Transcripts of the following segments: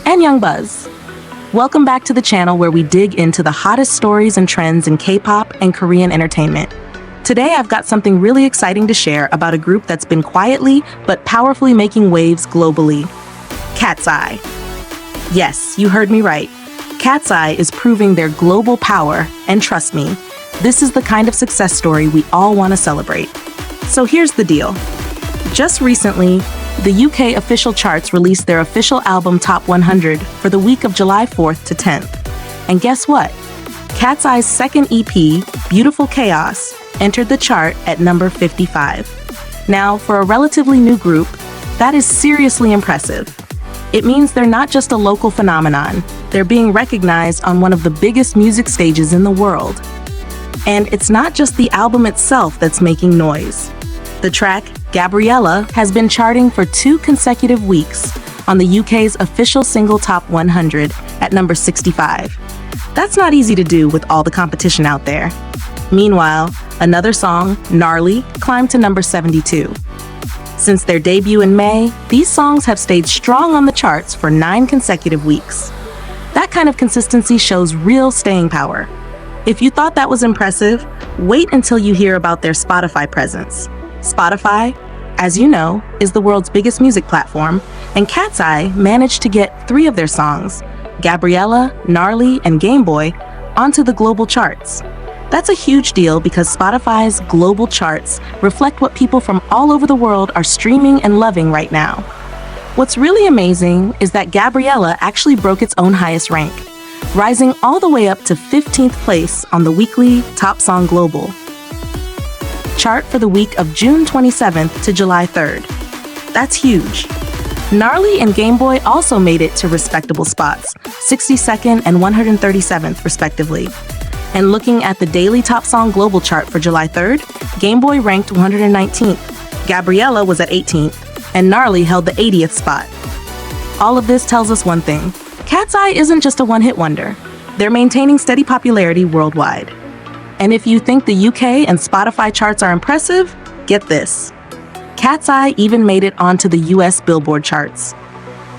And Young Buzz. Welcome back to the channel where we dig into the hottest stories and trends in K-pop and Korean entertainment. Today I've got something really exciting to share about a group that's been quietly but powerfully making waves globally. KATSEYE. Yes, you heard me right. KATSEYE is proving their global power, and trust me, this is the kind of success story we all want to celebrate. So here's the deal. Just recently, the UK official charts released their official album Top 100 for the week of July 4th to 10th. And guess what? KATSEYE's second EP, Beautiful Chaos, entered the chart at number 55. Now, for a relatively new group, that is seriously impressive. It means they're not just a local phenomenon, they're being recognized on one of the biggest music stages in the world. And it's not just the album itself that's making noise. The track, Gabriela, has been charting for 2 consecutive weeks on the UK's official single Top 100 at number 65. That's not easy to do with all the competition out there. Meanwhile, another song, Gnarly, climbed to number 72. Since their debut in May, these songs have stayed strong on the charts for 9 consecutive weeks. That kind of consistency shows real staying power. If you thought that was impressive, wait until you hear about their Spotify presence. Spotify, as you know, is the world's biggest music platform, and KATSEYE managed to get 3 of their songs, Gabriela, Gnarly, and Gameboy, onto the global charts. That's a huge deal because Spotify's global charts reflect what people from all over the world are streaming and loving right now. What's really amazing is that Gabriela actually broke its own highest rank, rising all the way up to 15th place on the weekly Top Song Global chart for the week of June 27th to July 3rd. That's huge. Gnarly and Gameboy also made it to respectable spots, 62nd and 137th respectively. And looking at the daily Top Song Global chart for July 3rd, Gameboy ranked 119th, Gabriela was at 18th, and Gnarly held the 80th spot. All of this tells us one thing. KATSEYE isn't just a one-hit wonder. They're maintaining steady popularity worldwide. And if you think the UK and Spotify charts are impressive, get this. KATSEYE even made it onto the US Billboard charts.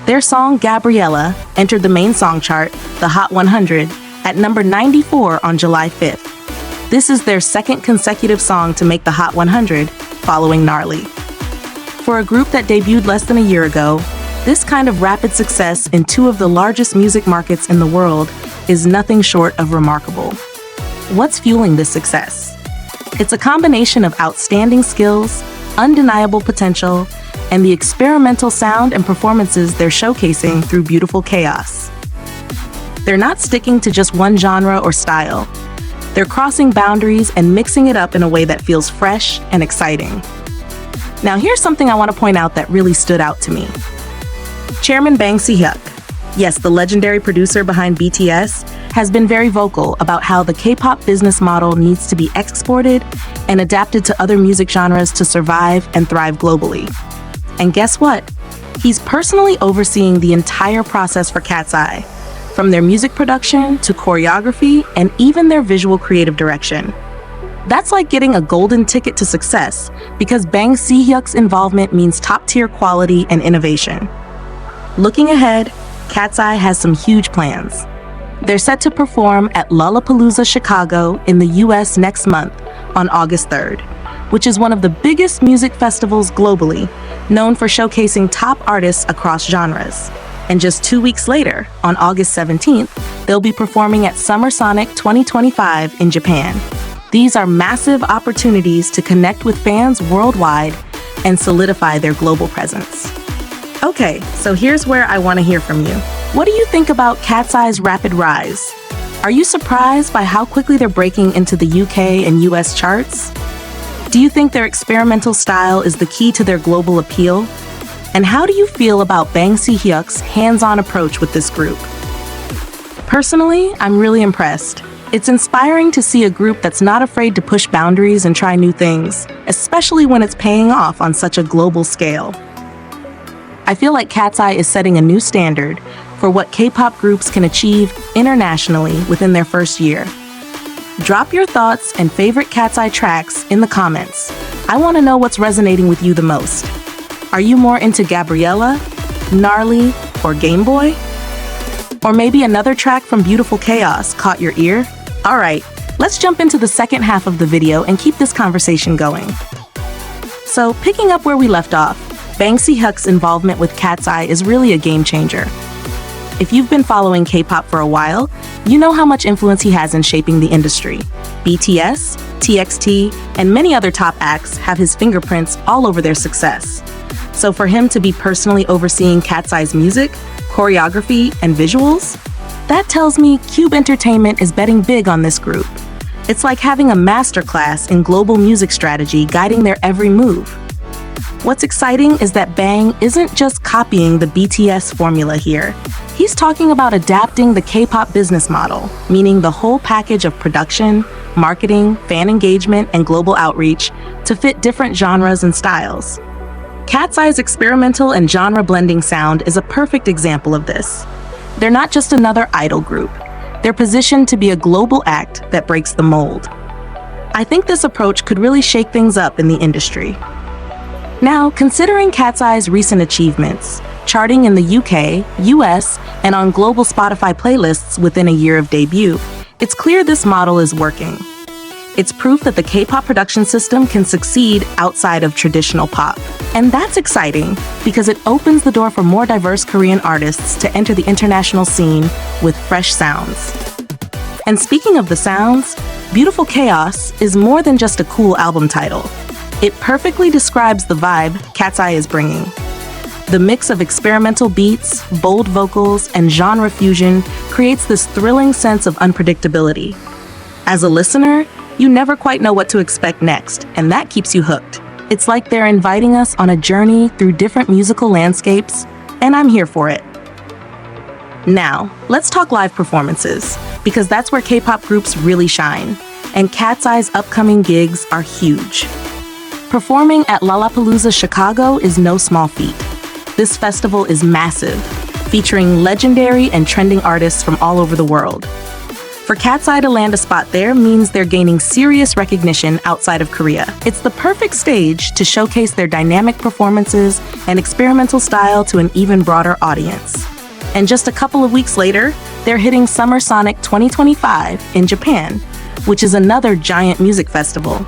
Their song Gabriela entered the main song chart, the Hot 100, at number 94 on July 5th. This is their second consecutive song to make the Hot 100, following Gnarly. For a group that debuted less than a year ago, this kind of rapid success in 2 of the largest music markets in the world is nothing short of remarkable. What's fueling this success? It's a combination of outstanding skills, undeniable potential, and the experimental sound and performances they're showcasing through Beautiful Chaos. They're not sticking to just one genre or style. They're crossing boundaries and mixing it up in a way that feels fresh and exciting. Now here's something I want to point out that really stood out to me. Chairman Bang Si-hyuk, yes, the legendary producer behind BTS, has been very vocal about how the K-pop business model needs to be exported and adapted to other music genres to survive and thrive globally. And guess what? He's personally overseeing the entire process for KATSEYE, from their music production to choreography and even their visual creative direction. That's like getting a golden ticket to success because Bang Si-hyuk's involvement means top-tier quality and innovation. Looking ahead, KATSEYE has some huge plans. They're set to perform at Lollapalooza, Chicago in the US next month on August 3rd, which is one of the biggest music festivals globally, known for showcasing top artists across genres. And just 2 weeks later, on August 17th, they'll be performing at Summer Sonic 2025 in Japan. These are massive opportunities to connect with fans worldwide and solidify their global presence. Okay, so here's where I want to hear from you. What do you think about KATSEYE's rapid rise? Are you surprised by how quickly they're breaking into the UK and US charts? Do you think their experimental style is the key to their global appeal? And how do you feel about Bang Si-hyuk's hands-on approach with this group? Personally, I'm really impressed. It's inspiring to see a group that's not afraid to push boundaries and try new things, especially when it's paying off on such a global scale. I feel like KATSEYE is setting a new standard for what K-pop groups can achieve internationally within their first year. Drop your thoughts and favorite KATSEYE tracks in the comments. I want to know what's resonating with you the most. Are you more into Gabriela, Gnarly, or Gameboy? Or maybe another track from Beautiful Chaos caught your ear? Alright, let's jump into the second half of the video and keep this conversation going. So, picking up where we left off, Bang Si-hyuk's involvement with KATSEYE is really a game changer. If you've been following K-pop for a while, you know how much influence he has in shaping the industry. BTS, TXT, and many other top acts have his fingerprints all over their success. So for him to be personally overseeing KATSEYE's music, choreography, and visuals, that tells me Cube Entertainment is betting big on this group. It's like having a masterclass in global music strategy guiding their every move. What's exciting is that Bang isn't just copying the BTS formula here. He's talking about adapting the K-pop business model, meaning the whole package of production, marketing, fan engagement, and global outreach to fit different genres and styles. KATSEYE's experimental and genre-blending sound is a perfect example of this. They're not just another idol group. They're positioned to be a global act that breaks the mold. I think this approach could really shake things up in the industry. Now, considering KATSEYE's recent achievements, charting in the UK, US, and on global Spotify playlists within a year of debut, it's clear this model is working. It's proof that the K-pop production system can succeed outside of traditional pop. And that's exciting because it opens the door for more diverse Korean artists to enter the international scene with fresh sounds. And speaking of the sounds, Beautiful Chaos is more than just a cool album title. It perfectly describes the vibe KATSEYE is bringing. The mix of experimental beats, bold vocals, and genre fusion creates this thrilling sense of unpredictability. As a listener, you never quite know what to expect next, and that keeps you hooked. It's like they're inviting us on a journey through different musical landscapes, and I'm here for it. Now, let's talk live performances, because that's where K-pop groups really shine, and KATSEYE's upcoming gigs are huge. Performing at Lollapalooza Chicago is no small feat. This festival is massive, featuring legendary and trending artists from all over the world. For KATSEYE to land a spot there means they're gaining serious recognition outside of Korea. It's the perfect stage to showcase their dynamic performances and experimental style to an even broader audience. And just a couple of weeks later, they're hitting Summer Sonic 2025 in Japan, which is another giant music festival.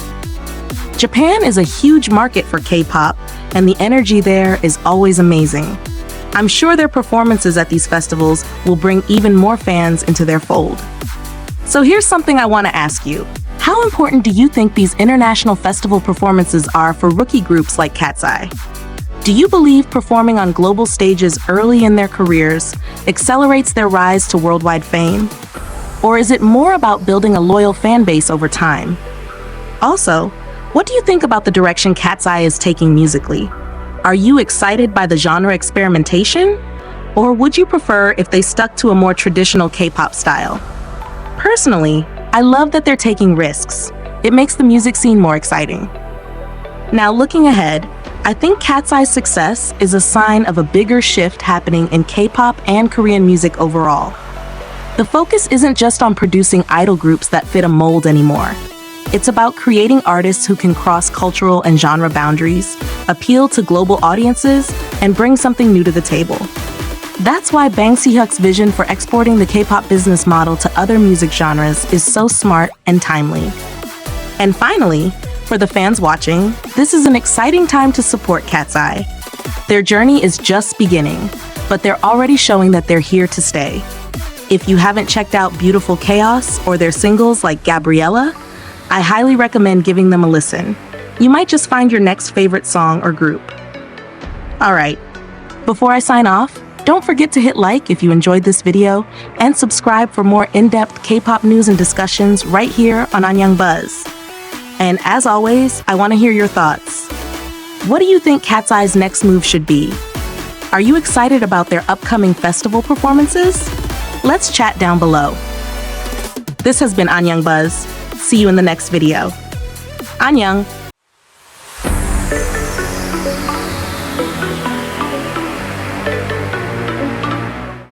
Japan is a huge market for K-pop, and the energy there is always amazing. I'm sure their performances at these festivals will bring even more fans into their fold. So here's something I want to ask you. How important do you think these international festival performances are for rookie groups like KATSEYE? Do you believe performing on global stages early in their careers accelerates their rise to worldwide fame? Or is it more about building a loyal fan base over time? Also, what do you think about the direction KATSEYE is taking musically? Are you excited by the genre experimentation? Or would you prefer if they stuck to a more traditional K-pop style? Personally, I love that they're taking risks. It makes the music scene more exciting. Now, looking ahead, I think KATSEYE's success is a sign of a bigger shift happening in K-pop and Korean music overall. The focus isn't just on producing idol groups that fit a mold anymore. It's about creating artists who can cross cultural and genre boundaries, appeal to global audiences, and bring something new to the table. That's why Bang Si-hyuk's vision for exporting the K-pop business model to other music genres is so smart and timely. And finally, for the fans watching, this is an exciting time to support KATSEYE. Their journey is just beginning, but they're already showing that they're here to stay. If you haven't checked out Beautiful Chaos or their singles like Gabriela, I highly recommend giving them a listen. You might just find your next favorite song or group. Alright, before I sign off, don't forget to hit like if you enjoyed this video and subscribe for more in-depth K-pop news and discussions right here on Anyang Buzz. And as always, I want to hear your thoughts. What do you think KATSEYE's next move should be? Are you excited about their upcoming festival performances? Let's chat down below. This has been Anyang Buzz. See you in the next video. Anyang!